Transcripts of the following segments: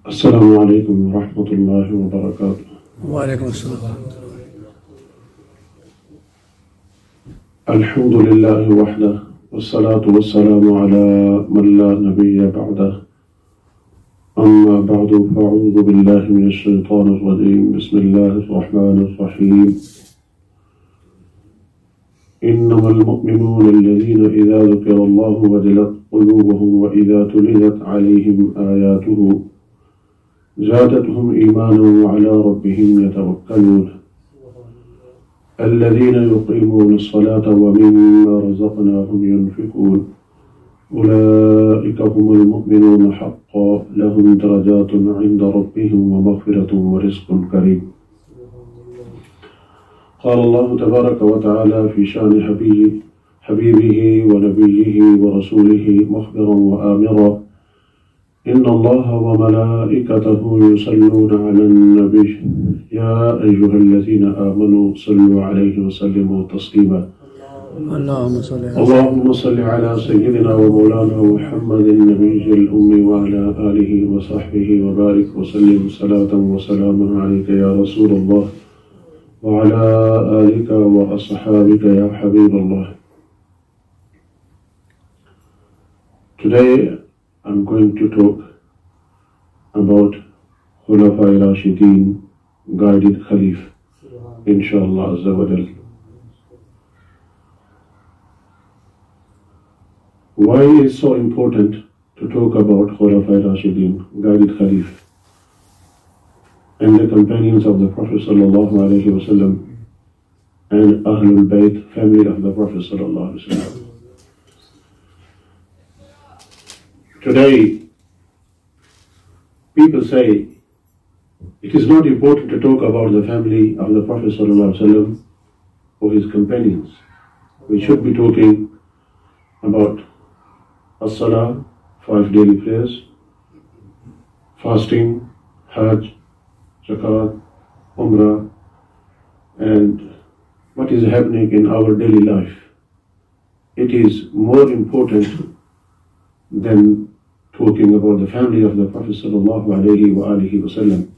Assalamu alaikum wa rahmatullahi wa barakatuh. Wa alaikum assalam. Alhamdulillahi wahdah, wassalatu wassalamu ala man la nabiyya ba'dah. Amma ba'du, fa'udhu billahi minash shaitanir rajim. Bismillahir rahmanir rahim. إنما المؤمنون الذين إذا ذكر الله وجلت قلوبهم وإذا تليت عليهم آياته زادتهم إيمانا وعلى ربهم يتوكلون الذين يقيمون الصلاة ومما رزقناهم ينفقون أولئك هم المؤمنون حقا لهم درجات عند ربهم ومغفرة ورزق كريم. قال الله تبارك وتعالى في شأن حبيبه ونبيه ورسوله مخبرا وآمرا إن الله وملائكته يصلون على النبي يا أيها الذين آمنوا صلوا عليه وسلموا تسليما. اللهم صل على سيدنا ومولانا محمد النبي الأمي وعلى آله وصحبه وبارك وسلم صلاة وسلاما عليك يا رسول الله وعلى آلك وأصحابك يا حبيب الله. Today I'm going to talk about Khulfa Rashideen, guided Khalif, inshallah Azza wa Jal. Why is it so important to talk about Khulfa Rashideen, guided Khalif, and the companions of the Prophet sallallahu alaihi wasallam and Ahlul Bayt, family of the Prophet sallallahu alaihi wasallam? Today, people say it is not important to talk about the family of the Prophet ﷺ or his companions. We should be talking about as-salah, 5 daily prayers, fasting, hajj, zakat, umrah, and what is happening in our daily life. It is more important than talking about the family of the Prophet sallallahu alaihi wasallam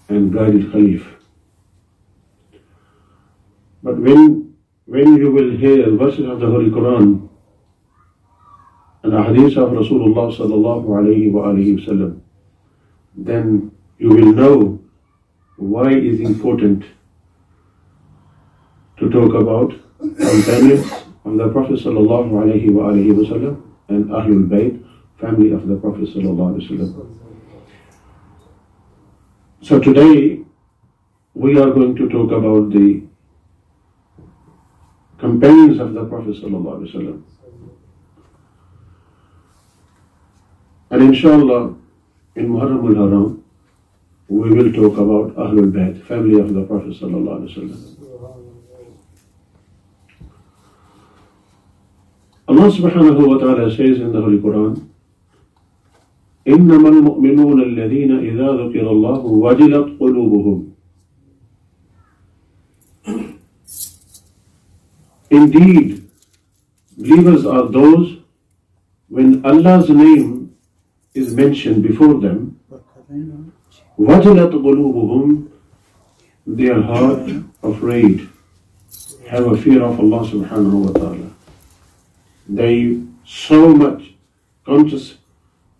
and guided Khalif. But when you will hear verses of the Holy Quran and ahadith of Rasulullah sallallahu alaihi wasallam, then you will know why it is important to talk about companions of the Prophet sallallahu alaihi wasallam and Ahlul Bayt, family of the Prophet sallallahu alaihi wasallam. So today we are going to talk about the companions of the Prophet sallallahu alaihi wasallam. And inshallah, in Muharram al-Haram, we will talk about Ahlul Bayt, family of the Prophet sallallahu alaihi wasallam. Allah subhanahu wa ta'ala says in the Holy Quran, إِنَّمَا الْمُؤْمِنُونَ الَّذِينَ إِذَا ذُكِرَ اللَّهُ وَجِلَتْ قُلُوبُهُمْ. Indeed, believers are those when Allah's name is mentioned before them, وَجِلَتْ قُلُوبُهُمْ, their heart afraid, have a fear of Allah subhanahu wa ta'ala. They so much conscious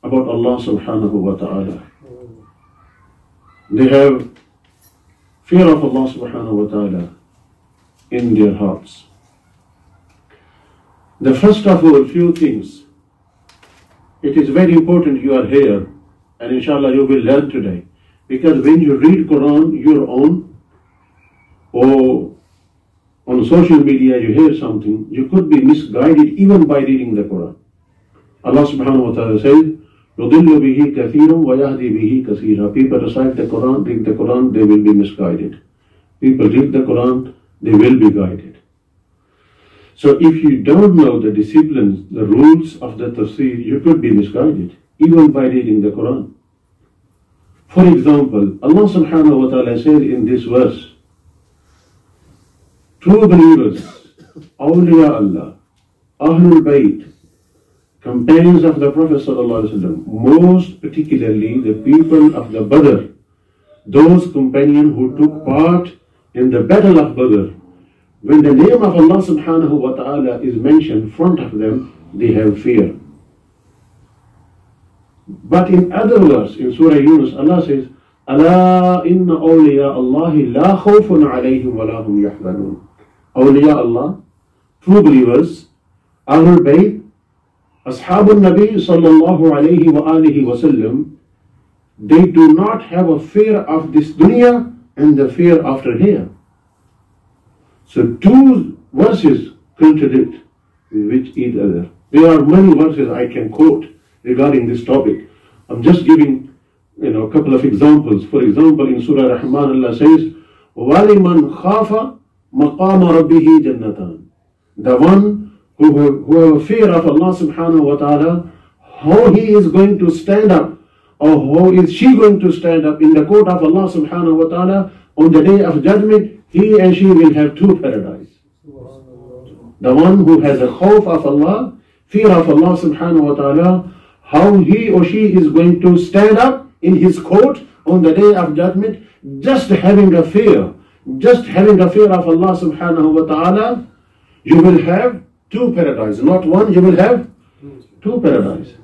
about Allah subhanahu wa ta'ala. They have fear of Allah subhanahu wa ta'ala in their hearts. The first of all, few things. It is very important you are here, and inshallah you will learn today. Because when you read Quran your own, or on social media you hear something, you could be misguided even by reading the Quran. Allah subhanahu wa ta'ala says, يُضِلُّ بِهِ كَثِيرٌ وَيَهْدِي بِهِ كَثِيرًا. People recite the Quran, read the Quran, they will be misguided. People read the Quran, they will be guided. So if you don't know the disciplines, the rules of the tafsir, you could be misguided, even by reading the Quran. For example, Allah subhanahu wa ta'ala says in this verse, true believers, awliya Allah, Ahlul Bayt, companions of the Prophet ﷺ, most particularly the people of the Badr, those companions who took part in the battle of Badr, when the name of Allah subhanahu wa ta'ala is mentioned in front of them, they have fear. But in other words, in Surah Yunus, Allah says, Ala inna awliya Allahi la khawfun alayhim wa la hum yahzanun. Awliya Allah, true believers, Ahlul Bayt, Ashabul Nabi sallallahu alayhi wa alihi wa sallam, they do not have a fear of this dunya and the fear after here. So two verses contradict with each other. There are many verses I can quote regarding this topic. I'm just giving a couple of examples. For example, in Surah Rahman, Allah says, وَلِمَنْ خَافَ مَقَامَ رَبِّهِ جَنَّتَانِ. The one who have a fear of Allah subhanahu wa ta'ala, how he is going to stand up, or how is she going to stand up in the court of Allah subhanahu wa ta'ala on the day of judgment, he and she will have two paradises. The one who has a khawf of Allah, fear of Allah subhanahu wa ta'ala, how he or she is going to stand up in his court on the day of judgment, just having a fear of Allah subhanahu wa ta'ala, you will have two paradises. Not one, you will have two paradises.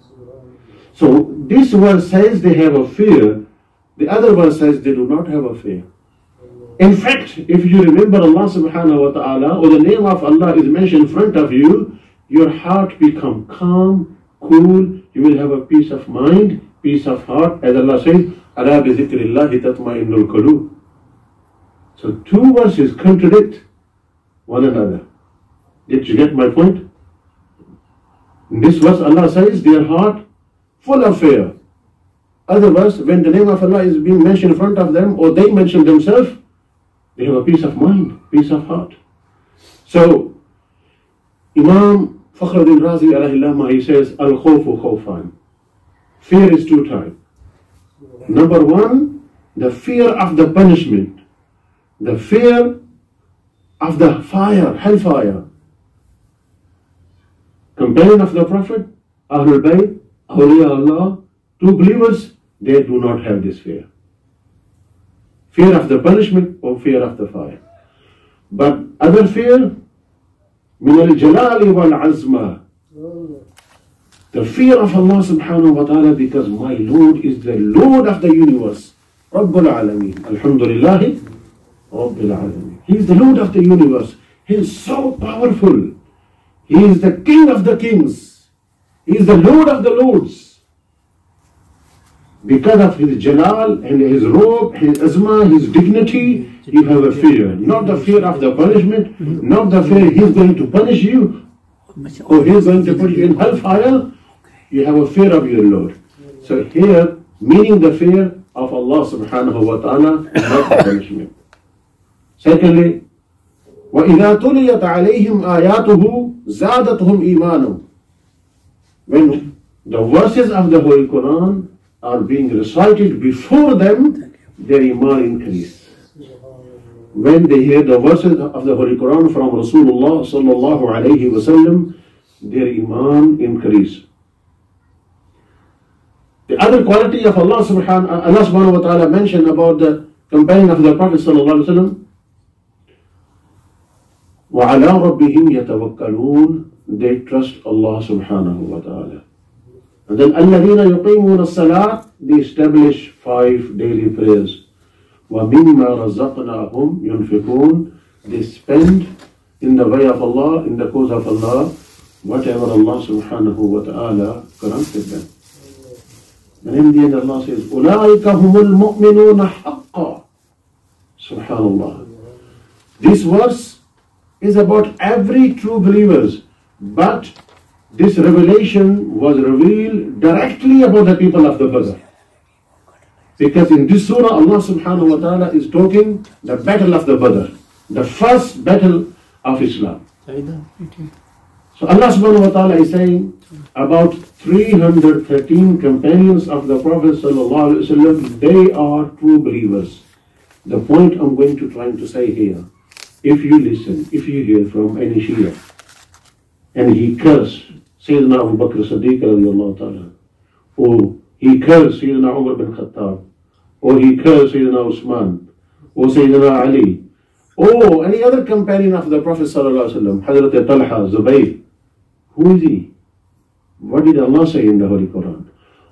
So this verse says they have a fear, the other verse says they do not have a fear. In fact, if you remember Allah subhanahu wa ta'ala, or the name of Allah is mentioned in front of you, your heart become calm, cool, you will have a peace of mind, peace of heart, as Allah says, Ala bi zikrillahi tatma'innul qulub. So two verses contradict one another. Did you get my point? In this verse Allah says their heart full of fear. Other verse, when the name of Allah is being mentioned in front of them, or they mention themselves, they have a peace of mind, peace of heart. So Imam Fakhruddin Razi alayhi, he says, Al-khawfu khawfan. Fear is two types. Number one, the fear of the punishment, the fear of the fire, hellfire. Companion of the Prophet, Ahlul Bayt, Awliya Allah, true believers, they do not have this fear. Fear of the punishment or fear of the fire. But other fear, min al-jalali wal-azma. The fear of Allah subhanahu wa ta'ala, because my Lord is the Lord of the universe. Rabbul Alameen. Alhamdulillahi Rabbil Alameen. He is the Lord of the universe. He is so powerful. He is the King of the kings. He is the Lord of the lords. Because of his jalal and his robe, his azma, his dignity, you have a fear. Not the fear of the punishment, not the fear he is going to punish you, or he is going to put you in hellfire. You have a fear of your Lord. So here, meaning the fear of Allah subhanahu wa ta'ala, not the punishment. Secondly, وَإِذَا تُلِيَتْ عَلَيْهِمْ آيَاتُهُ زَادَتْهُمْ إِيمَانًا. When the verses of the Holy Quran are being recited before them, their iman increase. When they hear the verses of the Holy Quran from Rasulullah sallallahu alayhi wa sallam, their iman increase. The other quality of Allah subhanahu wa ta'ala mentioned about the companion of the Prophet sallallahu alayhi wa sallam, وَعَلَىٰ رَبِّهِمْ يَتَوَكَّلُونَ. They trust Allah subhanahu wa ta'ala. And then الَّذِينَ يُقِيمُونَ الصَّلَاةِ, they establish 5 daily prayers. وَمِمَّا رَزَقْنَاهُمْ يُنْفِقُونَ. They spend in the way of Allah, in the cause of Allah, whatever Allah subhanahu wa ta'ala granted them. And in the end Allah says, أُولَٰئِكَ هُمُ الْمُؤْمِنُونَ حَقًّا. Subhanallah. This verse is about every true believers, but this revelation was revealed directly about the people of the Badr. Because in this surah, Allah subhanahu wa ta'ala is talking the battle of the Badr, the first battle of Islam. So Allah subhanahu wa ta'ala is saying about 313 companions of the Prophet sallallahu alaihi wasallam, they are true believers. The point I'm going to try to say here, if you listen, if you hear from any Shia, and he curses Sayyidina Abu Bakr Siddiq radiallahu ta'ala, or he cursed Sayyidina Umed Khatab, or he cursed Sayyidina Usman, or Sayyidina Ali, or any other companion of the Prophet sallallahu alaihi wasallam, Hazrat Talha, Zubayr. Who is he? What did Allah say in the Holy Quran?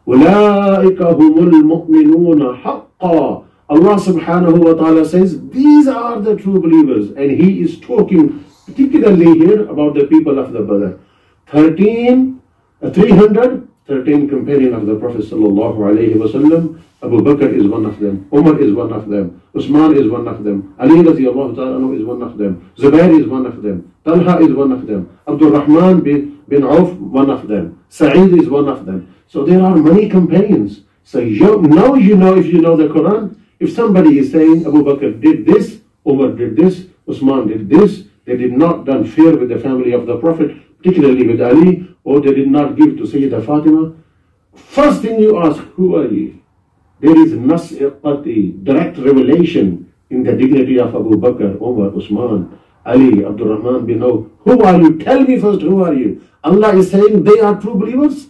أُولَٰئِكَ هُمُ الْمُؤْمِنُونَ حَقًّا. Allah subhanahu wa ta'ala says, these are the true believers. And He is talking particularly here about the people of the Badr. 313 companion of the Prophet sallallahu alayhi wa sallam. Abu Bakr is one of them. Umar is one of them. Usman is one of them. Ali radiallahu ta'ala is one of them. Zubair is one of them. Talha is one of them. Abdul Rahman bin Auf, one of them. Sa'id is one of them. So there are many companions. So now you know, if you know the Quran, if somebody is saying Abu Bakr did this, Umar did this, Usman did this, they did not done fair with the family of the Prophet, particularly with Ali, or they did not give to Sayyidah Fatima, first thing you ask, who are you? There is nas'ati, direct revelation in the dignity of Abu Bakr, Umar, Usman, Ali, Abdul Rahman bin Auf. Who are you? Tell me first, who are you? Allah is saying they are true believers.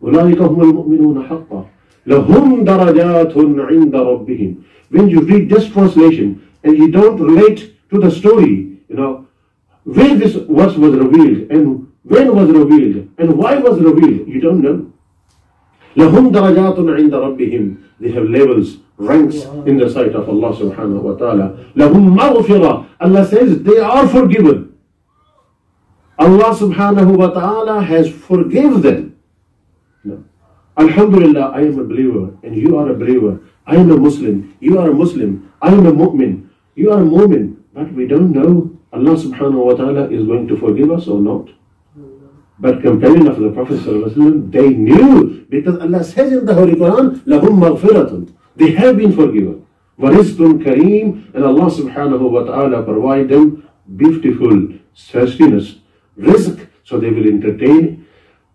أُولَٰئِكَ هُمُ الْمُؤْمِنُونَ حَقًّا لَهُمْ دَرَجَاتٌ عِنْدَ رَبِّهِمْ. When you read this translation and you don't relate to the story, where this verse was revealed and when was revealed and why was revealed, you don't know. لَهُمْ دَرَجَاتٌ عِنْدَ رَبِّهِمْ. They have levels, ranks in the sight of Allah subhanahu wa ta'ala. لَهُمْ مَغْفِرَةٌ. Allah says they are forgiven. Allah subhanahu wa ta'ala has forgiven them. No. Alhamdulillah, I am a believer and you are a believer. I am a Muslim, you are a Muslim. I am a mu'min, you are a mu'min. But we don't know Allah subhanahu wa ta'ala is going to forgive us or not. But companion of the Prophet sallallahu alaihi wasallam, they knew, because Allah says in the Holy Quran, لَهُمْ مَغْفِرَةٌ. They have been forgiven. وَرِزْقٌ كَرِيمٌ. And Allah subhanahu wa ta'ala provide them beautiful sustenance, rizq, so they will entertain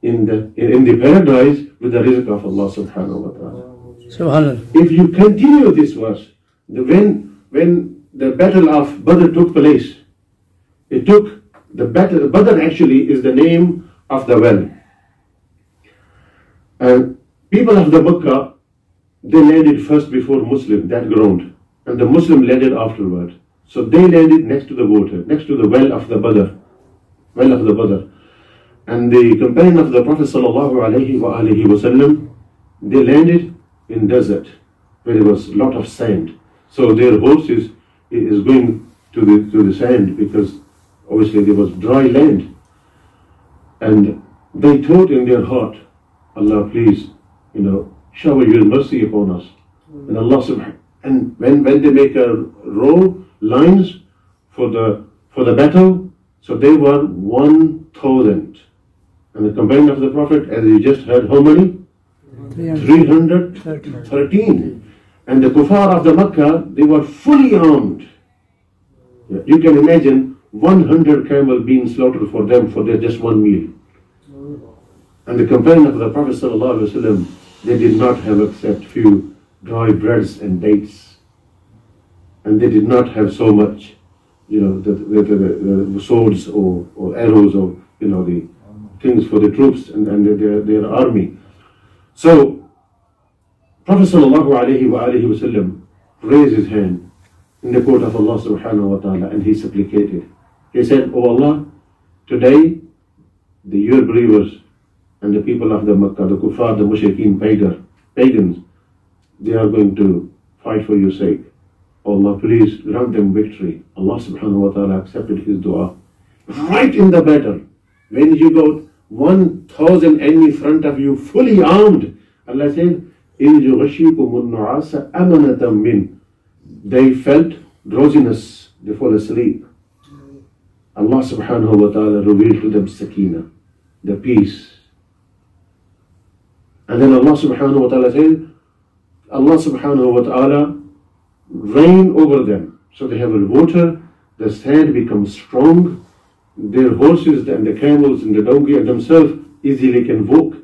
in the paradise with the rizq of Allah subhanahu wa ta'ala. Subhanallah. If you continue this verse, when the battle of Badr took place, Badr actually is the name of the well. And people of the Makkah, they landed first before Muslim, that ground. And the Muslim landed afterward. So they landed next to the water, next to the well of the Badr. And the companion of the Prophet sallallahu alaihi wasallam, they landed in desert where there was a lot of sand. So their horses is going to the sand because obviously there was dry land. And they thought in their heart, Allah, please, shower your mercy upon us. And Allah subhanahu. And when they make a row lines for the battle, so they were 1,000. And the companion of the Prophet, as you just heard, how many? 313. And the kuffar of the Makkah, they were fully armed. You can imagine 100 camel being slaughtered for them for their just one meal. And the companion of the Prophet sallallahu alaihi wasallam, they did not have except few dry breads and dates. And they did not have so much, the swords or arrows or, the things for the troops and their army. So, Prophet sallallahu alaihi wasallam raised his hand in the court of Allah subhanahu wa ta'ala and he supplicated. He said, "O Allah, today your believers and the people of the Makkah, the kuffar, the mushrikeen, pagans, they are going to fight for your sake. O Allah, please grant them victory." Allah subhanahu wa ta'ala accepted his dua. Right in the battle, when you got 1,000 enemy in front of you, fully armed, Allah said, they felt drowsiness, they fall asleep. Allah subhanahu wa ta'ala revealed to them sakina, the peace. And then Allah subhanahu wa ta'ala said, Allah subhanahu wa ta'ala rain over them. So they have water, the sand becomes strong, their horses and the camels and the donkey and themselves easily can walk.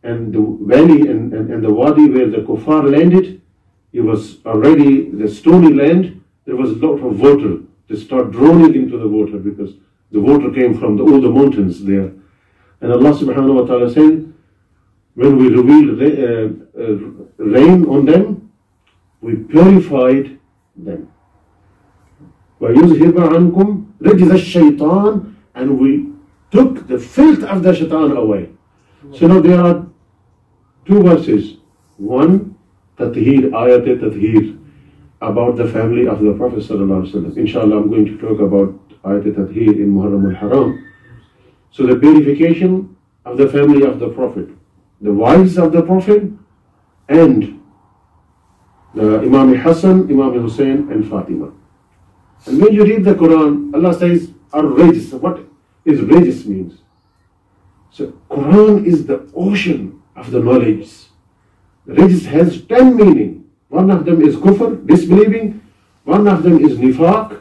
And the valley and the wadi where the kuffar landed, it was already the stony land. There was a lot of water. They start drowning into the water because the water came from all the mountains there. And Allah subhanahu wa ta'ala says, when we revealed rain on them, we purified them. وَيُذْهِبَ عَنْكُمْ رِجْزَ الشَّيْطَانِ, and we took the filth of the shaitan away. So now there are two verses. One, Tatheer, Ayat Tatheer, about the family of the Prophet sallallahu alaihi wasallam. Inshallah, I'm going to talk about Ayat Tatheer in Muharram al-Haram. So the purification of the family of the Prophet, the wives of the Prophet, and the Imam Hassan, Imam Hussein, and Fatima. And when you read the Quran, Allah says, Ar-Rijs. What is Rijs means? So Quran is the ocean of the knowledge. Rijs has 10 meanings. One of them is kufr, disbelieving. One of them is nifaq,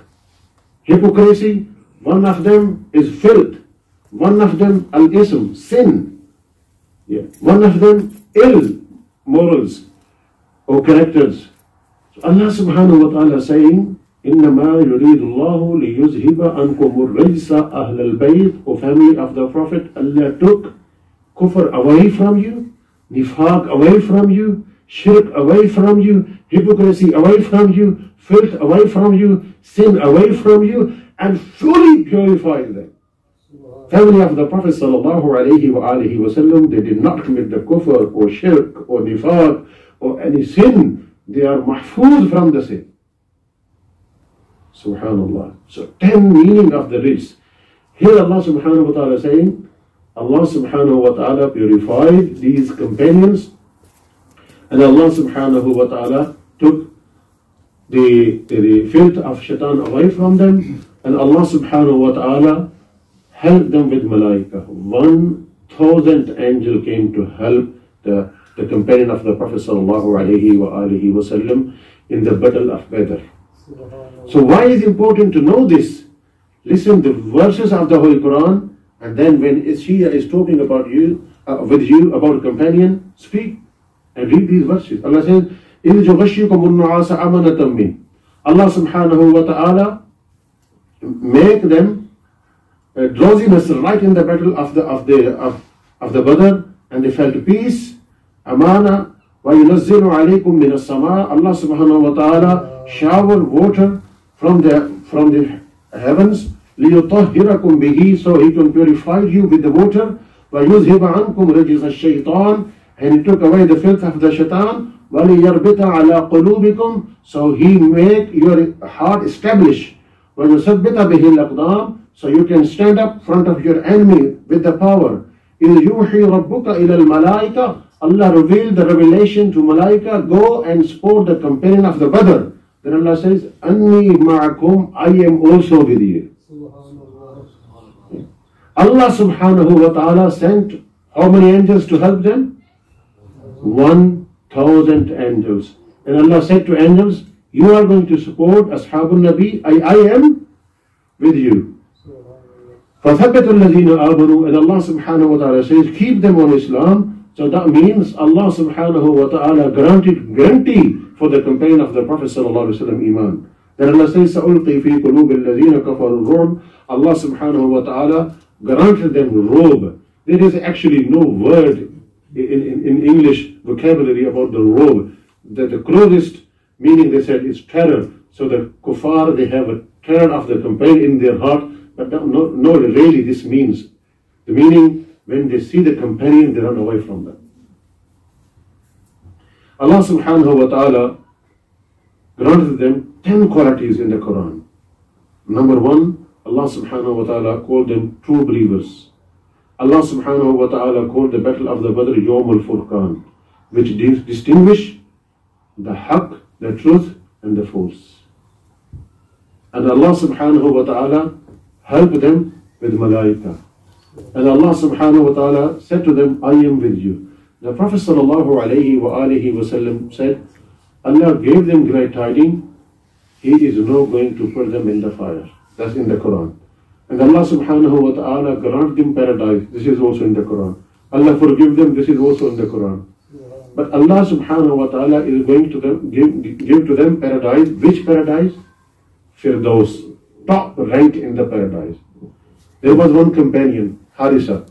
hypocrisy. One of them is filth. One of them al-ism, sin. Yeah. One of them ill morals or characters. So Allah subhanahu wa ta'ala saying, إِنَّمَا يُرِيدُ اللَّهُ لِيُذْهِبَ عَنْكُمُ الرِّجْسَ أَهْلَ الْبَيْتِ, O family of the Prophet. Allah took kufr away from you, nifaq away from you, shirk away from you, hypocrisy away from you, filth away from you, sin away from you, and fully purified them. Family of the Prophet sallallahu alayhi wa alihi wasallam, they did not commit the kufr or shirk or nifaq or any sin. They are mahfuz from the sin. Subhanallah. So 10 meaning of the rijs. Here Allah subhanahu wa ta'ala saying, Allah subhanahu wa ta'ala purified these companions, and Allah subhanahu wa ta'ala took the filth of shaitan away from them, and Allah subhanahu wa ta'ala helped them with malaika. 1,000 angels came to help the companion of the Prophet sallallahu alayhi wa alihi wasallam in the battle of Badr. So why is it important to know this? Listen the verses of the Holy Quran, and then when Shia is talking about you, with you about a companion, speak and read these verses. Allah says, إِذْ جُغَشِّكُمُ النُّعَاسَ أَمَنَةً مِّنْ. Allah subhanahu wa ta'ala make them drowsiness right in the battle of the Badr, and they felt peace. Amana وَيُنَزِّلُ عَلَيْكُم مِّنَ السَّمَاءِ. Allah subhanahu wa ta'ala shower water from the heavens, لِيُطَهِّرَكُم بِهِ, so He can purify you with the water. وَيُذْهِبَ عَنْكُمْ رِجْزَ الشَّيْطَانِ, and He took away the filth of the shaitan. وَلِيَرْبِطَ عَلَىٰ قُلُوبِكُمْ, so He make your heart establish. وَيُثَبِّتَ بِهِ الْأَقْدَامِ, so you can stand up in front of your enemy with the power. إِذْ يُوحِي رَبُّكَ إِلَى الْمَلَائِكَةِ, Allah revealed the revelation to Malaika, go and support the companion of the Badr. Then Allah says, Anni ma'akum, I am also with you. Allah subhanahu wa ta'ala sent how many angels to help them? 1,000 angels. And Allah said to angels, you are going to support Ashabul Nabi, I am with you. فَثَبَّتُ الَّذِينَ آمَنُوا, and Allah subhanahu wa ta'ala says, keep them on Islam. So that means Allah subhanahu wa ta'ala granted guarantee for the companion of the Prophet sallallahu alaihi wasallam iman. Then Allah says, سَأُلْقِي فِي قُلُوبِ الَّذِينَ كَفَرُوا الرُّعْبَ. Allah subhanahu wa ta'ala granted them robe. There is actually no word in English vocabulary about the robe. The closest meaning they said is terror. So the kuffar, they have a terror of the companion in their heart. But no, really this means, the meaning, when they see the companion, they run away from them. Allah subhanahu wa ta'ala granted them 10 qualities in the Quran. Number 1, Allah subhanahu wa ta'ala called them true believers. Allah subhanahu wa ta'ala called the battle of the Badr Yawm al-Furqan, which distinguish the haqq, the truth, and the false. And Allah subhanahu wa ta'ala helped them with malaika. And Allah subhanahu wa ta'ala said to them, I am with you. The Prophet sallallahu alayhi wa alihi wasallam said, Allah gave them great tidings, He is not going to put them in the fire. That's in the Quran. And Allah subhanahu wa ta'ala grant them paradise. This is also in the Quran. Allah forgive them. This is also in the Quran. But Allah subhanahu wa ta'ala is going to them, give to them paradise. Which paradise? Firdaus. Top rank in the paradise. There was one companion, Harisa.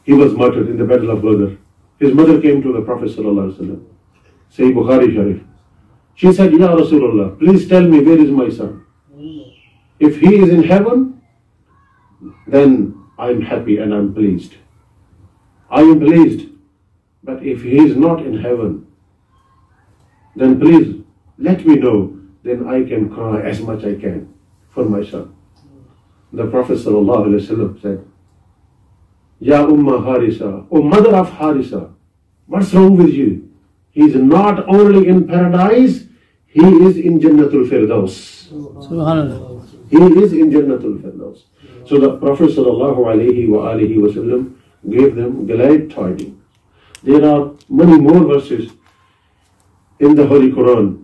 He was martyred in the Battle of Badr. His mother came to the Prophet ﷺ, say Bukhari Sharif. She said, Ya Rasulullah, please tell me where is my son? If he is in heaven, then I'm happy and I'm pleased. I am pleased. But if he is not in heaven, then please let me know, then I can cry as much I can for my son. The Prophet ﷺ said, Ya Umma Harisa, O mother of Harisa, what's wrong with you? He is not only in paradise, he is in Jannatul Firdaus. Subhanallah. He is in Jannatul Firdaus. So the Prophet ﷺ gave them glad tidings. There are many more verses in the Holy Quran.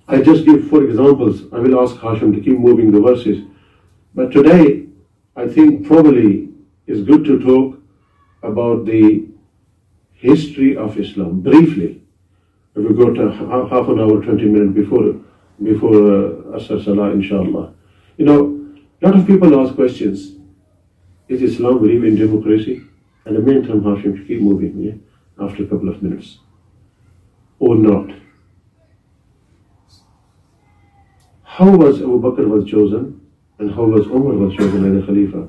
I just give 4 examples. I will ask Hashim to keep moving the verses. But today, I think probably it's good to talk about the history of Islam briefly. If we go to half an hour, 20 minutes before Asr Salah, inshallah. You know, a lot of people ask questions. Is Islam believe in democracy? And the meantime, Hashim to keep moving, yeah, after a couple of minutes. Or not? How was Abu Bakr was chosen, and how was Umar was chosen as a Khalifa?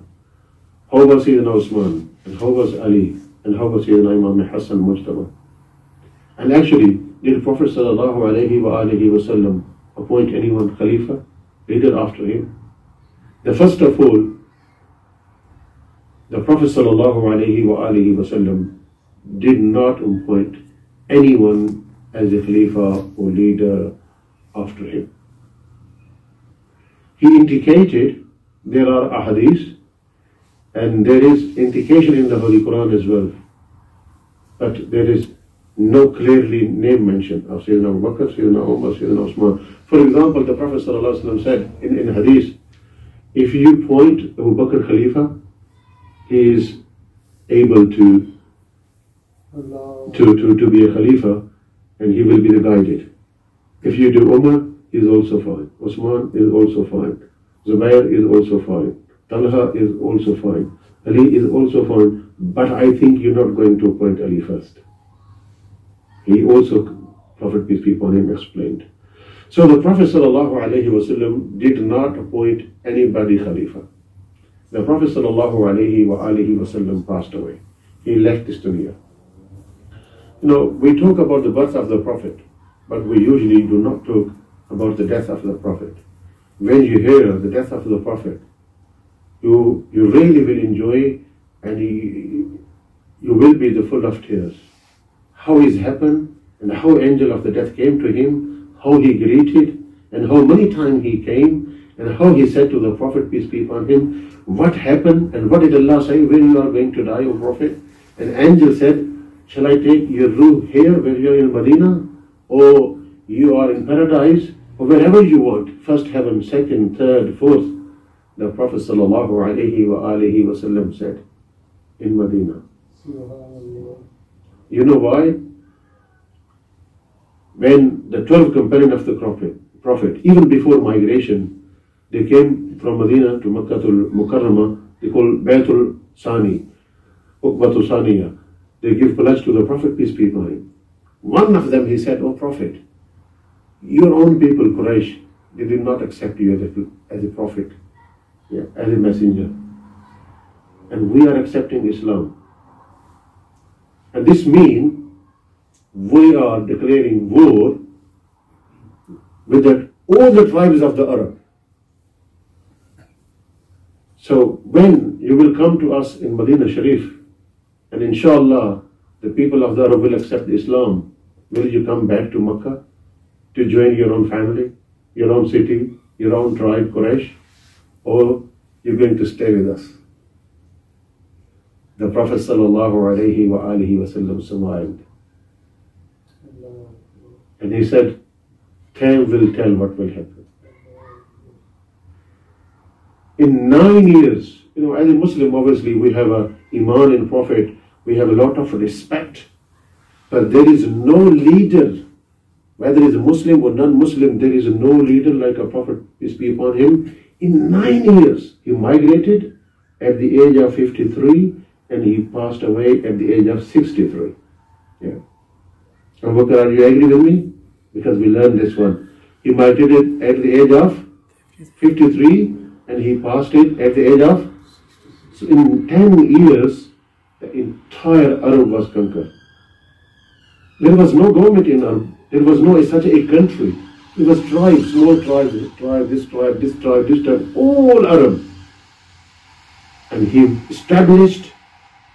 How was Sayyidina Usman, and how was Ali, and how was Sayyidina Imam Hassan Mujtaba? And actually, did Prophet ﷺ appoint anyone Khalifa, leader after him? The first of all, the Prophet ﷺ did not appoint anyone as a Khalifa or leader after him. He indicated, there are ahadith and there is indication in the Holy Quran as well, but there is no clearly name mentioned of Sayyidina Abu Bakr, Sayyidina Umar, Sayyidina Usman. For example, the Prophet ﷺ said in hadith, if you appoint Abu Bakr Khalifa, he is able to be a Khalifa and he will be the guided. If you do Umar, he is also fine. Usman is also fine. Zubair is also fine. Talha is also fine. Ali is also fine. But I think you're not going to appoint Ali first. He also, Prophet peace be upon him, explained. So the Prophet ﷺ did not appoint anybody Khalifa. The Prophet ﷺ passed away. He left this dunya. You know, we talk about the birth of the Prophet, but we usually do not talk about the death of the Prophet. When you hear the death of the Prophet, you really will enjoy, and you will be full of tears. How it happened, and how angel of the death came to him, how he greeted, and how many times he came, and how he said to the Prophet, peace be upon him, what happened, and what did Allah say when you are going to die, O Prophet? And angel said, shall I take your ruh here, where you are in Medina, or you are in paradise, or wherever you want, first heaven, second, third, fourth? The Prophet ﷺ said, in Medina. You know why? When the 12 companions of the Prophet, even before migration, they came from Medina to Makkatul Mukarramah, they call Baytul Sani, Uqbatul Saniya. They give pledge to the Prophet, peace be upon him. One of them, he said, O Prophet, your own people, Quraysh, they did not accept you as a prophet, as a messenger. And we are accepting Islam. And this means we are declaring war with all the tribes of the Arab. So when you will come to us in Medina Sharif, and inshallah the people of the Arab will accept Islam, will you come back to Makkah to join your own family, your own city, your own tribe, Quraysh, or you're going to stay with us? The Prophet ﷺ smiled. And he said, time will tell what will happen. In 9 years, you know, as a Muslim, obviously we have a iman in Prophet, we have a lot of respect, but there is no leader, whether it's a Muslim or non-Muslim, there is no leader like a Prophet, peace be upon him. In 9 years, he migrated at the age of 53, and he passed away at the age of 63. Yeah. Abu Bakr, are you agree with me? Because we learned this one. He martyred at the age of 53 and he passed it at the age of... So in 10 years, the entire Arab was conquered. There was no government in Arab. There was no such a country. It was tribes, small tribes, this tribe, all Arab. And he established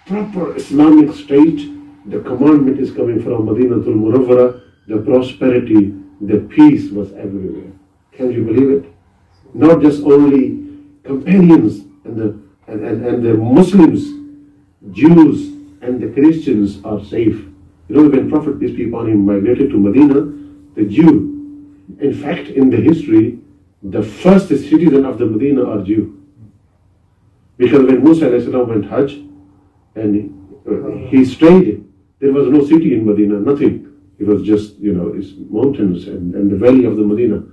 proper Islamic state. The commandment is coming from Madinatul Munawwara. The prosperity, the peace was everywhere. Can you believe it? Not just only companions and the Muslims, Jews and the Christians are safe. You know, when Prophet, peace be upon him, migrated to Medina, the Jew, in fact, in the history, the first citizen of the Medina are Jew. Because when Musa went Hajj and he stayed, there was no city in Medina, nothing. It was just, it's mountains and the valley of the Medina.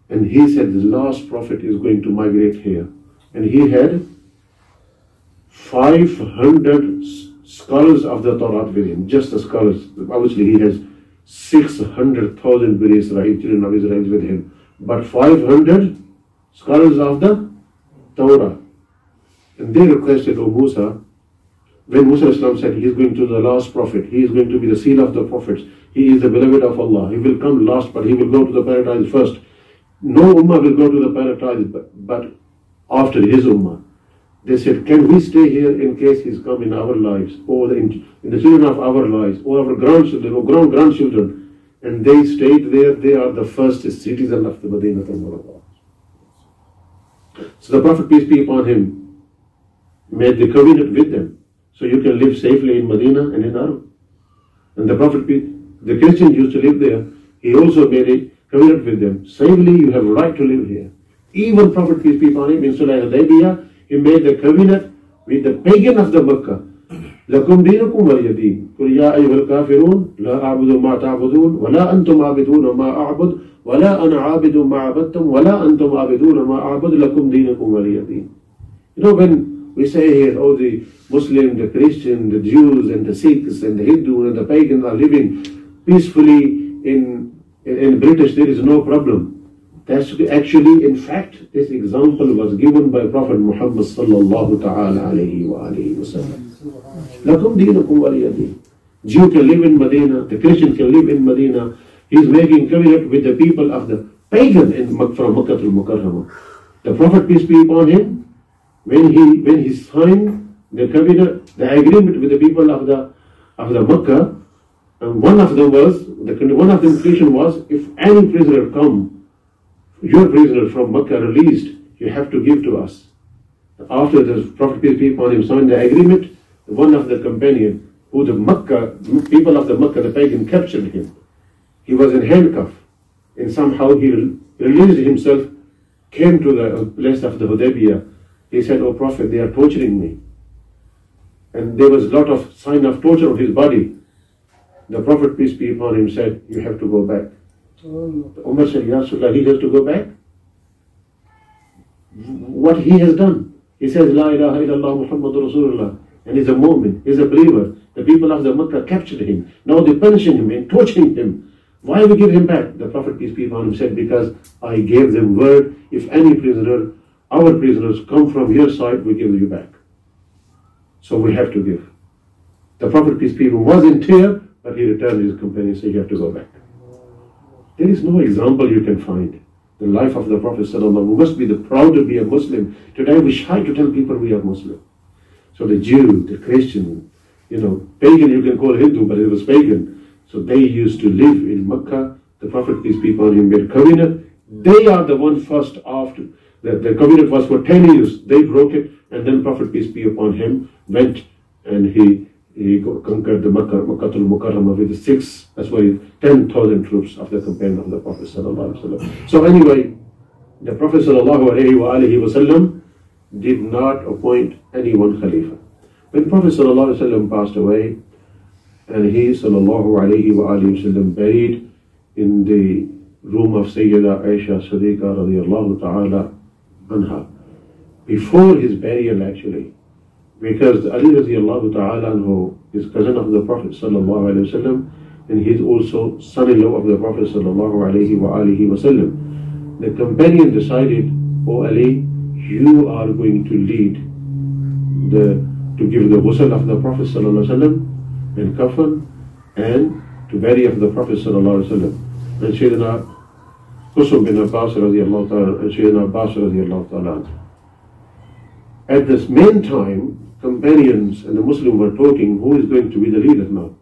And he said the last prophet is going to migrate here. And he had 500 scholars of the Torah with him, just the scholars. Obviously he has 600,000 children of Israel with him. But 500 scholars of the Torah. And they requested, O Musa, when Musa Islam said he is going to the last prophet, he is going to be the seal of the prophets, he is the beloved of Allah, he will come last, but he will go to the paradise first. No ummah will go to the paradise but after his ummah. They said, can we stay here in case he's come in our lives, or in the children of our lives, or our grandchildren, or grandchildren? And they stayed there. They are the first citizen of the Madinah al-Munawwara. So the Prophet, peace be upon him, made the covenant with them. So you can live safely in Medina and in Arab. And the Prophet, the Christians used to live there. He also made a covenant with them. Safely, you have a right to live here. Even Prophet, peace be upon him, in Sulh Hudaybiyah, he made the covenant with the pagan of the Makkah. لَكُمْ دِينُكُمْ وَلِيَ دِينِ قُلْ يَا أَيُّهَا الْكَافِرُونَ لَا أَعْبُدُ مَا تَعْبُدُونَ وَلَا أَنْتُمْ عَابِدُونَ مَا أَعْبُدُ وَلَا أَنَا عَابِدٌ مَا عَبَدتُّمْ وَلَا أَنْتُمْ عَابِدُونَ مَا أَعْبُدُ لَكُمْ دِينُكُمْ وَلِيَ دِينِ. When we say here, oh, the Muslim, the Christian, the Jews and the Sikhs and the Hindu and the pagans are living peacefully in British, there is no problem. That's actually, in fact, this example was given by Prophet Muhammad sallallahu ta'ala alayhi wa alihi wa sallam. Lakum deenukum waliya deen. Jew can live in Medina, the Christian can live in Medina. He's making covenant with the people of the pagan from Makkah to Mukarramah. The Prophet, peace be upon him, when he signed the covenant, the agreement with the people of the Makkah, and one of the condition was, if any prisoner come, your prisoner from Makkah released, you have to give to us. After the Prophet, peace be upon him, signed the agreement, one of the companion, who the people of the Makkah, the pagan, captured him. He was in handcuff, and somehow he released himself, came to the place of the Hudaybiyah. He said, "O Prophet, they are torturing me." And there was a lot of sign of torture on his body. The Prophet, peace be upon him, said, "You have to go back." Umar said, "Ya Rasulullah, he has to go back? What he has done?" He says, "La ilaha illallah Muhammadur Rasulullah." And he's a mu'min, he's a believer. The people of the Makkah captured him. Now they're punishing him and torturing him. Why we give him back? The Prophet, peace be upon him, said, "Because I gave them word, if any prisoner, our prisoners come from your side, we give you back. So we have to give." The Prophet, peace be upon him, was in tears, but he returned his companion and said, "You have to go back." There is no example you can find. The life of the Prophet ﷺ. We must be proud to be a Muslim. Today we shy to tell people we are Muslim. So the Jew, the Christian, pagan, you can call Hindu, but it was pagan. So they used to live in Makkah. The Prophet, peace be upon him, made covenant. They are the one first after. The covenant was for 10 years. They broke it, and then Prophet, peace be upon him, went and he conquered the Makkatul Mukarramah with 10,000 troops of the companion of the Prophet sallallahu alaihi wasallam. So anyway, the Prophet sallallahu alaihi wasallam did not appoint anyone Khalifa. When Prophet sallallahu alaihi wasallam passed away, and he sallallahu alaihi wasallam buried in the room of Sayyida Aisha Siddiqa radiyallahu ta'ala anha. Before his burial, actually, Because Ali radiallahu ta'ala anhu is cousin of the Prophet sallallahu alayhi wa sallam, and he is also son-in-law of the Prophet sallallahu alayhi wa alihi wa sallam. The companion decided, "Oh Ali, you are going to lead to give the ghusl of the Prophet sallallahu alayhi wa sallam and kafan, and to bury of the Prophet sallallahu alayhi wa sallam." And Sayyidina Qusum bin Abbas radiallahu ta'ala and Sayyidina Abbas radiallahu ta'ala. At this main time, companions and the Muslims were talking, who is going to be the leader now?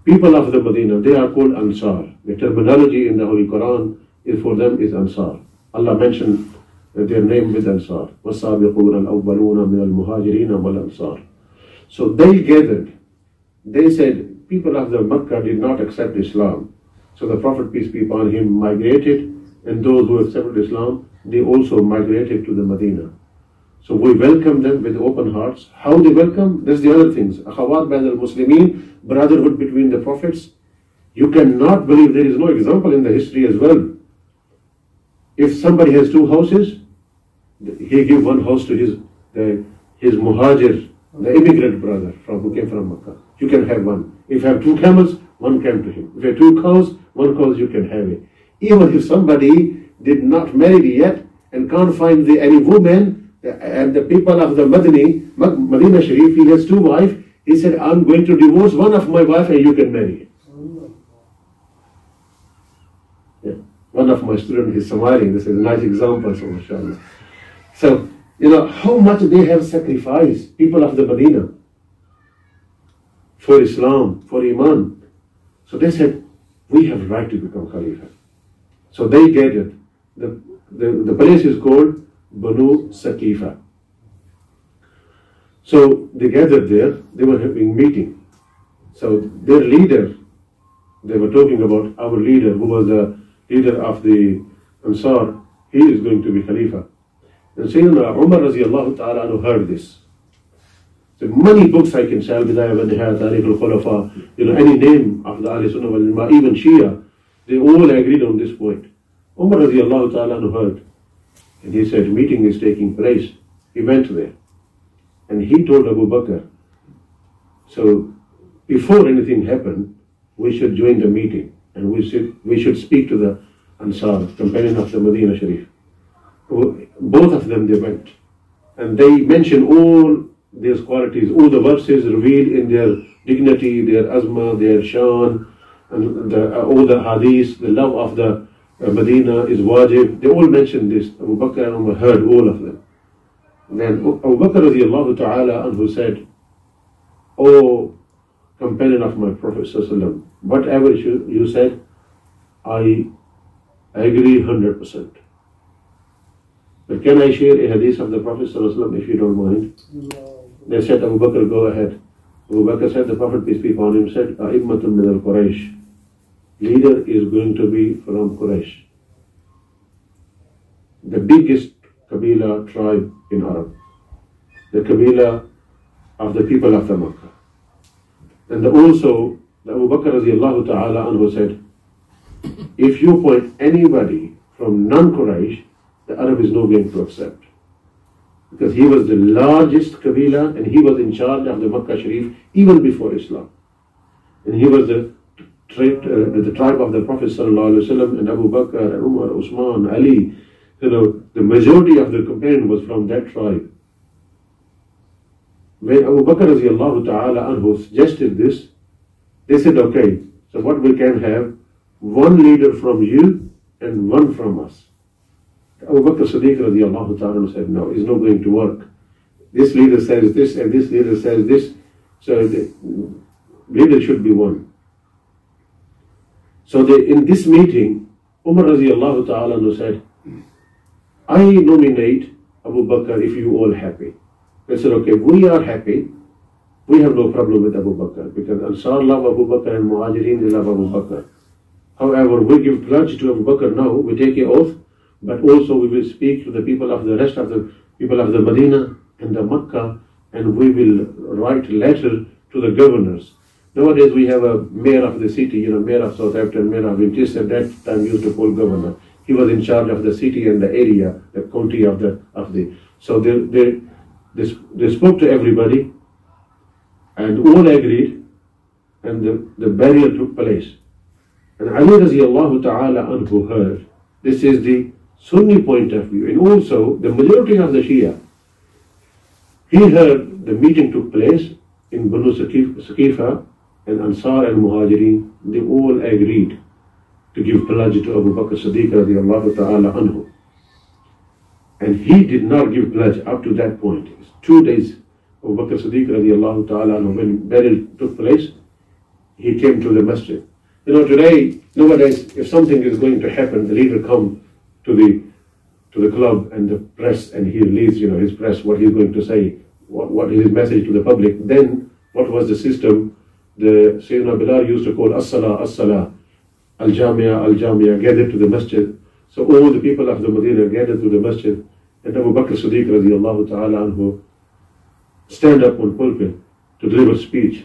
People of the Medina, they are called Ansar. The terminology in the Holy Quran is for them is Ansar. Allah mentioned their name with Ansar. وَالسَّابِقُونَ الْأَوَّلُونَ مِنَ الْمُهَاجِرِينَ وَالْأَنصَارِ. So they gathered. They said, people of the Makkah did not accept Islam. So the Prophet, peace be upon him, migrated, and those who accepted Islam, they also migrated to the Medina. So we welcome them with open hearts. How they welcome? That's the other things. Akhawat bain al-Muslimin, brotherhood between the prophets. You cannot believe, there is no example in the history as well. If somebody has two houses, he give one house to his muhajir, the immigrant brother who came from Makkah. You can have one. If you have two camels, one came to him. If you have two cows, one cow you can have it. Even if somebody did not marry yet and can't find any woman, and the people of the Medina Sharif, he has two wives. He said, I'm going to divorce one of my wife and you can marry it. Yeah. One of my students is smiling. This is a nice example, so mashallah. So, how much they have sacrificed, people of the Medina, for Islam, for Iman. So they said, we have right to become Khalifa. So they gathered. The place is called Banu Saqifa. So they gathered there, they were having meeting. So their leader, they were talking about our leader, who was the leader of the Ansar, he is going to be Khalifa. And Sayyidina Umar radiallahu ta'ala anhu heard this. So many books I can sell, Bidayah wa Nihayah, Tarikh al-Khulafa, any name of the Ahl Sunnah wal Jama'ah, even Shia, they all agreed on this point. Umar radiallahu ta'ala anhu heard. And he said, meeting is taking place. He went there. And he told Abu Bakr, so before anything happened, we should join the meeting. And we should speak to the Ansar, companion of the Medina Sharif. Both of them, they went. And they mentioned all these qualities, all the verses revealed in their dignity, their azma, their shan, and all the hadiths, the love of the Medina is wajib. They all mentioned this. Abu Bakr and Umar heard all of them. And then Abu Bakr radiallahu ta'ala anhu said, "O companion of my Prophet sallallahu alaihi wasallam, whatever you said, I agree 100%. But can I share a hadith of the Prophet sallallahu alaihi wasallam if you don't mind?" No. They said, Abu Bakr, go ahead. Abu Bakr said, the Prophet, peace be upon him, said, "A'immatun min al-Quraysh." Leader is going to be from Quraysh, the biggest Kabila tribe in Arab, the Kabila of the people of the Makkah. And also, the Abu Bakr radiallahu ta'ala anhu said, if you point anybody from non-Quraysh, the Arab is not going to accept. Because he was the largest Kabila and he was in charge of the Makkah Sharif even before Islam. And he was the tribe of the Prophet sallallahu alaihi wasallam, and Abu Bakr, and Umar, Usman, Ali, the majority of the companion was from that tribe. When Abu Bakr radiallahu ta'ala anhu suggested this, they said, okay, so what we can have, one leader from you and one from us. Abu Bakr Siddiq radiallahu ta'ala said, no, it's not going to work. This leader says this and this leader says this, so the leader should be one. So in this meeting, Umar radiallahu ta'ala said, I nominate Abu Bakr if you all happy. They said, okay, we are happy. We have no problem with Abu Bakr because Ansar love Abu Bakr and Muhajirin they love Abu Bakr. However, we give pledge to Abu Bakr now, we take an oath, but also we will speak to the people of the rest of the people of the Medina and the Makkah, and we will write letter to the governors. Nowadays we have a mayor of the city, mayor of Southampton, mayor of Winchester, at that time used to call governor. He was in charge of the city and the area, the county of the. So They spoke to everybody, and all agreed, and the burial took place. And Ali radiallahu ta'ala anhu heard. This is the Sunni point of view, and also the majority of the Shia. He heard the meeting took place in Banu Saqifa, and Ansar and Muhajirin, they all agreed to give pledge to Abu Bakr Siddiq radiallahu ta'ala anhu. And he did not give pledge up to that point. It's 2 days Abu Bakr Siddiq radiallahu ta'ala anhu, when burial took place, he came to the masjid. You know, today, nowadays, if something is going to happen, the leader comes to the club and the press, and he releases, you know, his press, what he's going to say, what is his message to the public. Then, what was the system? The Sayyidina Bilal used to call As-Salah, As-Salah, Al-Jamia, Al-Jamia, gathered to the masjid. So all the people of the Medina gathered to the masjid, and Abu Bakr Siddiq radiallahu ta'ala anhu stand up on pulpit to deliver speech.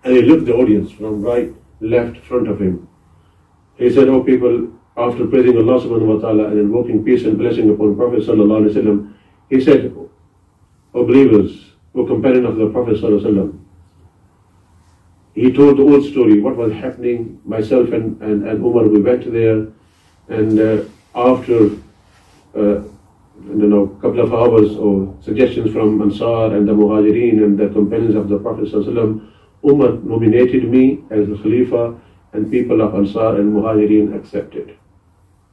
And he looked the audience from right, left, front of him. He said, "O people, after praising Allah subhanahu wa ta'ala and invoking peace and blessing upon Prophet sallallahu alaihi wasallam, he said, O believers, O companion of the Prophet sallallahu alaihi wasallam." He told the whole story, what was happening. Myself and Umar, we went there, and after a couple of hours or suggestions from Ansar and the Muhajirin and the companions of the Prophet sallallahu alaihi wasallam, Umar nominated me as the Khalifa, and people of Ansar and Muhajirin accepted.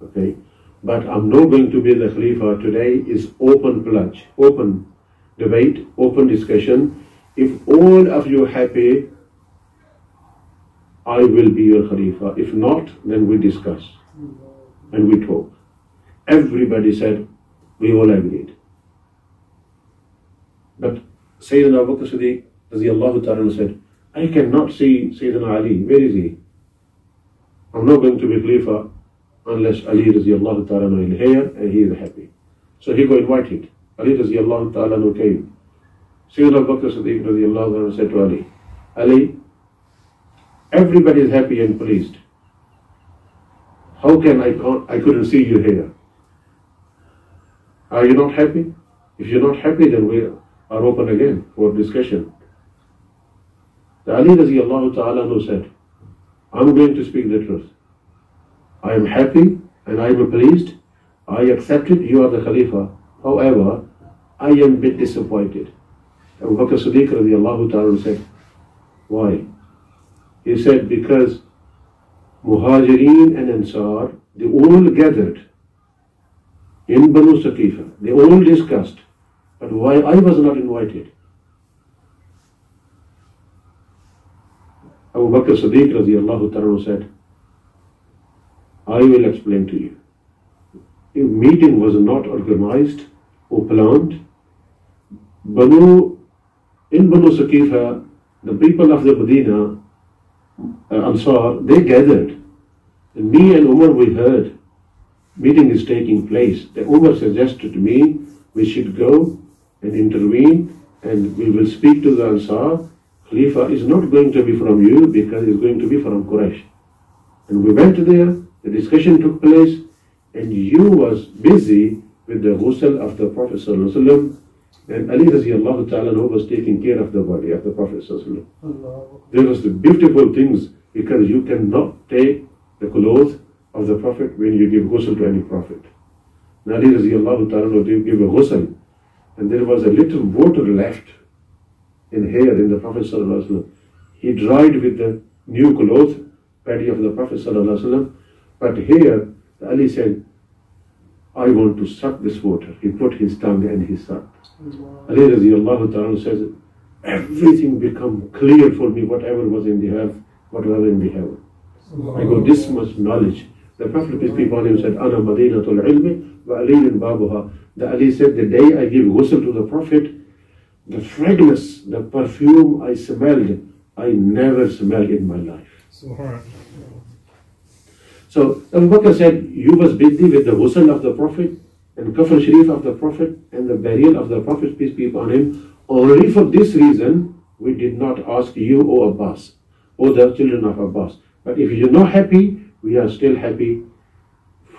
Okay, but I'm not going to be the Khalifa today. Is open pledge, open debate, open discussion. If all of you are happy, I will be your Khalifa. If not, then we discuss and we talk. Everybody said, we all agreed. But Sayyidina Abu Bakr Siddiq radiallahu ta'ala said, I cannot see Sayyidina Ali. Where is he? I'm not going to be Khalifa unless Ali radiallahu ta'ala is here and he is happy. So he got invited. Ali radiallahu ta'ala came. Sayyidina Abu Bakr Siddiq radiallahu ta'ala said to Ali, Ali, everybody is happy and pleased. How can I couldn't see you here? Are you not happy? If you're not happy, then we are open again for discussion. The Ali radiallahu ta'ala said, I'm going to speak the truth. I am happy and I am pleased. I accepted you are the Khalifa. However, I am a bit disappointed. Abu Bakr Siddiq radiallahu ta'ala said, why? He said, because Muhajirin and Ansar, they all gathered in Banu Saqifa. They all discussed. But why I was not invited? Abu Bakr Siddiq radiallahu ta'ala said, I will explain to you. The meeting was not organized or planned. In Banu Saqifa, the people of the Medina, Ansar, they gathered. And me and Umar, we heard meeting is taking place. The Umar suggested to me we should go and intervene, and we will speak to the Ansar. Khalifa is not going to be from you because it's going to be from Quraysh. And we went there, the discussion took place, and you was busy with the ghusl of the Prophet sallallahu alaihi wasallam, and Ali radiallahu ta'ala was taking care of the body of the Prophet sallallahu alaihi wasallam. There was the beautiful things, because you cannot take the clothes of the Prophet when you give ghusl to any Prophet. And Ali radiallahu ta'ala gave a ghusl, and there was a little water left in hair in the Prophet sallallahu alaihi wasallam. He dried with the new clothes, body of the Prophet sallallahu alaihi wasallam. But here, Ali said, I want to suck this water. He put his tongue and he sucked. Ali radiallahu ta'ala says, everything become clear for me, whatever was in the earth, whatever in the heaven. I got this much knowledge. The Prophet, peace be upon him, said, Ana madinatul ilmi wa aliyun babuha. The Ali said, the day I give ghusl to the Prophet, the fragrance, the perfume I smelled, I never smelled in my life. So Abu Bakr said, you was busy with the ghusl of the Prophet and kafan sharif of the Prophet and the burial of the Prophet, peace be upon him. Only for this reason, we did not ask you, O Abbas, O the children of Abbas. But if you're not happy, we are still happy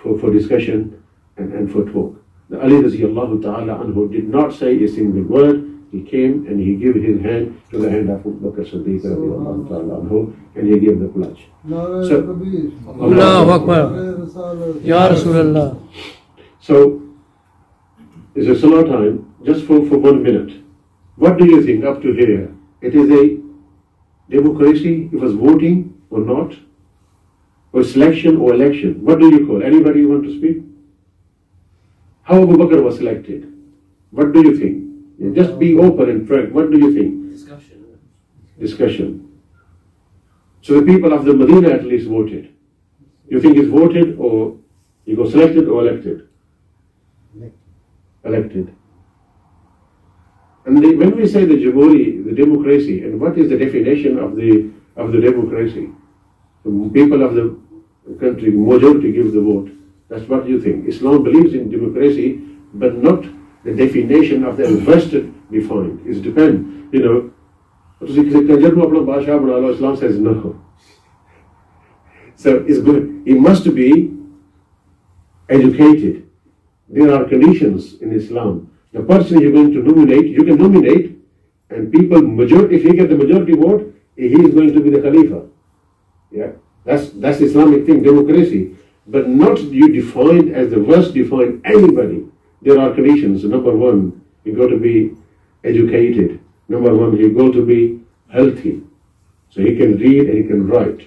for discussion and for talk. Ali Raziyallahu Ta'ala anhu did not say a single word. He came and he gave his hand to the hand of Abu Bakr Siddiq Radiyallahu Ta'ala anhu, and he gave the pledge. So, Allahu Akbar. Ya Rasulullah. So, it's a salah time, just for 1 minute. What do you think up to here? It is a democracy, it was voting or not? Or selection or election? What do you call? Anybody want to speak? How Abu Bakr was selected? What do you think? Just be open and frank. What do you think? Discussion. So the people of the Medina at least voted. You think it's voted or you go selected or elected? Elected. And when we say the Jamhuri, the democracy, and what is the definition of the democracy? The people of the country, majority give the vote. That's what you think. Islam believes in democracy, but not the definition of the Western defined. It depends. Islam says no. So it's good. He must be educated. There are conditions in Islam. The person you're going to nominate, you can nominate, and people, if he gets the majority vote, he is going to be the Khalifa. Yeah, that's Islamic thing, democracy. But not you defined as the West defined anybody. There are conditions. Number one, you got to be educated. Number one, you got to be healthy. So he can read and he can write.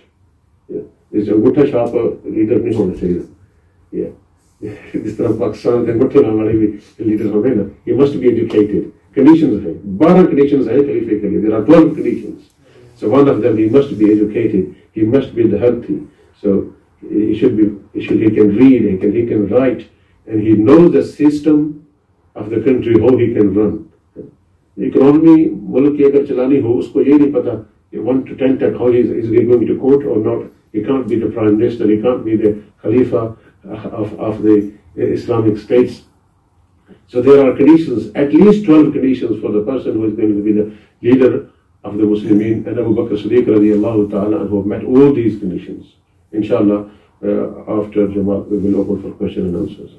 Yeah. There's a gutta sharper leader nahi hona chahiye. Yeah. This tarah Pakistan ke gutta wale bhi leaders hote na. He must be educated. Conditions hai. 12 conditions hai Khalifa ke liye. There are 12 conditions. So one of them, he must be educated. He must be healthy. So he can read, he can write, and he knows the system of the country, how he can run. Economy, mulk ki agar chalani ho, usko ye nahi pata, 1 to 10 tak, how is he going to court or not. He can't be the Prime Minister, he can't be the Khalifa of the Islamic states. So there are conditions, at least 12 conditions for the person who is going to be the leader of the Muslimin, and Abu Bakr Siddiq Radiyallahu Ta'ala anhu met all these conditions. Inshallah, after Jamaat we will open for question and answers.